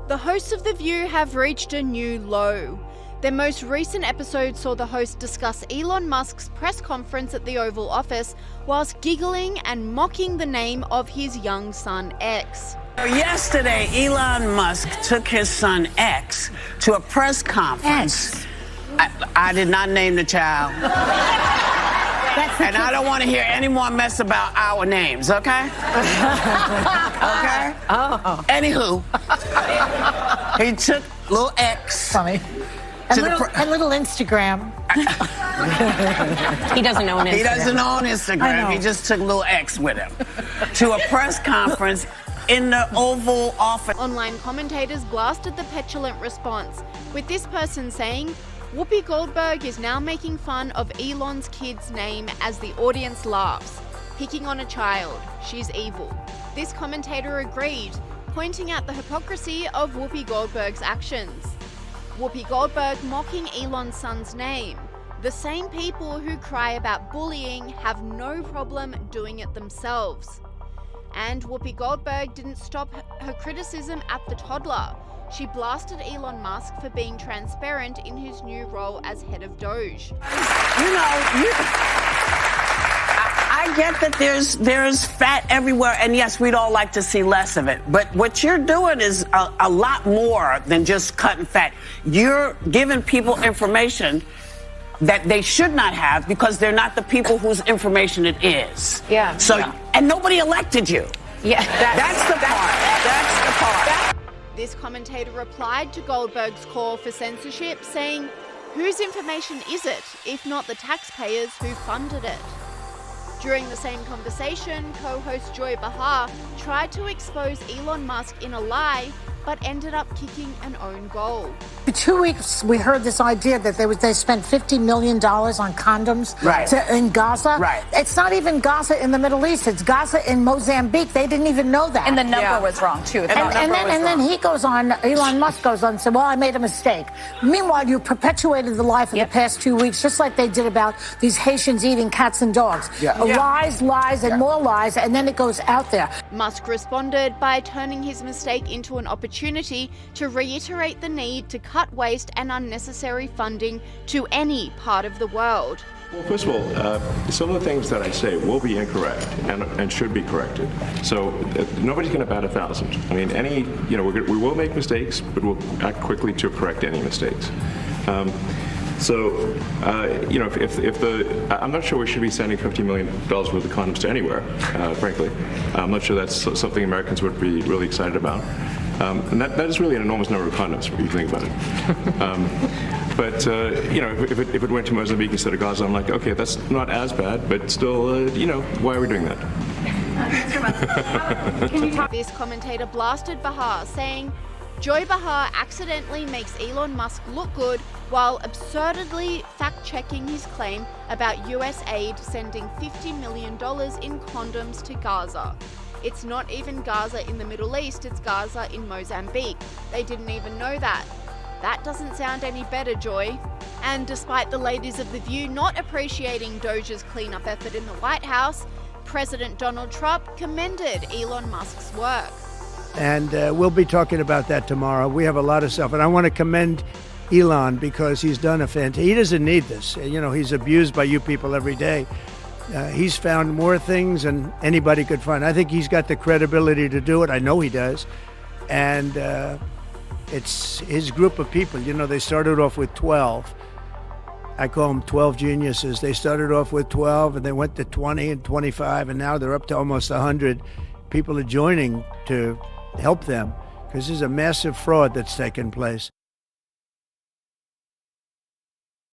The hosts of The View have reached a new low. Their most recent episode saw the host discuss Elon Musk's press conference at the Oval Office whilst giggling and mocking the name of his young son X. Yesterday, Elon Musk took his son X to a press conference. I did not name the child. And I don't want to hear any more mess about our names, okay? Okay? Oh. Anywho, he took little X. Funny. And little Instagram. He doesn't own Instagram. He doesn't own Instagram. He just took little X with him to a press conference in the Oval Office. Online commentators blasted the petulant response, with this person saying, Whoopi Goldberg is now making fun of Elon's kid's name as the audience laughs. Picking on a child. She's evil. This commentator agreed, pointing out the hypocrisy of Whoopi Goldberg's actions. Whoopi Goldberg mocking Elon's son's name. The same people who cry about bullying have no problem doing it themselves. And Whoopi Goldberg didn't stop her criticism at the toddler. She blasted Elon Musk for being transparent in his new role as head of Doge. I get that there's fat everywhere, and yes, we'd all like to see less of it. But what you're doing is a lot more than just cutting fat. You're giving people information that they should not have because they're not the people whose information it is. Yeah. So, and nobody elected you. Yeah. That's the part. That's the part. This commentator replied to Goldberg's call for censorship, saying, whose information is it, if not the taxpayers who funded it? During the same conversation, co-host Joy Behar tried to expose Elon Musk in a lie, but ended up kicking an own goal. For 2 weeks, we heard this idea that they spent $50 million on condoms in Gaza. Right. It's not even Gaza in the Middle East. It's Gaza in Mozambique. They didn't even know that. And the number was wrong, too. And then he goes on, Elon Musk goes on and said, well, I made a mistake. Meanwhile, you perpetuated the lie for the past 2 weeks, just like they did about these Haitians eating cats and dogs. Lies, and more lies, and then it goes out there. Musk responded by turning his mistake into an opportunity to reiterate the need to cut waste and unnecessary funding to any part of the world. Well, first of all, some of the things that I say will be incorrect and should be corrected. So nobody's going to bat 1,000. I mean, we will make mistakes, but we'll act quickly to correct any mistakes. I'm not sure we should be sending $50 million worth of condoms to anywhere, frankly. I'm not sure that's something Americans would be really excited about. And that is really an enormous number of condoms, if you think about it. If it went to Mozambique instead of Gaza, I'm like, okay, that's not as bad, but still, why are we doing that? This commentator blasted Behar, saying, Joy Behar accidentally makes Elon Musk look good while absurdly fact-checking his claim about US aid sending $50 million in condoms to Gaza. It's not even Gaza in the Middle East, it's Gaza in Mozambique. They didn't even know that. That doesn't sound any better, Joy. And despite the ladies of The View not appreciating Doge's cleanup effort in the White House, President Donald Trump commended Elon Musk's work. And we'll be talking about that tomorrow. We have a lot of stuff. And I want to commend Elon because he's done he doesn't need this. He's abused by you people every day. He's found more things than anybody could find. I think he's got the credibility to do it. I know he does. And it's his group of people. They started off with 12. I call them 12 geniuses. They started off with 12 and they went to 20 and 25 and now they're up to almost 100. People are joining to help them because there's a massive fraud that's taken place.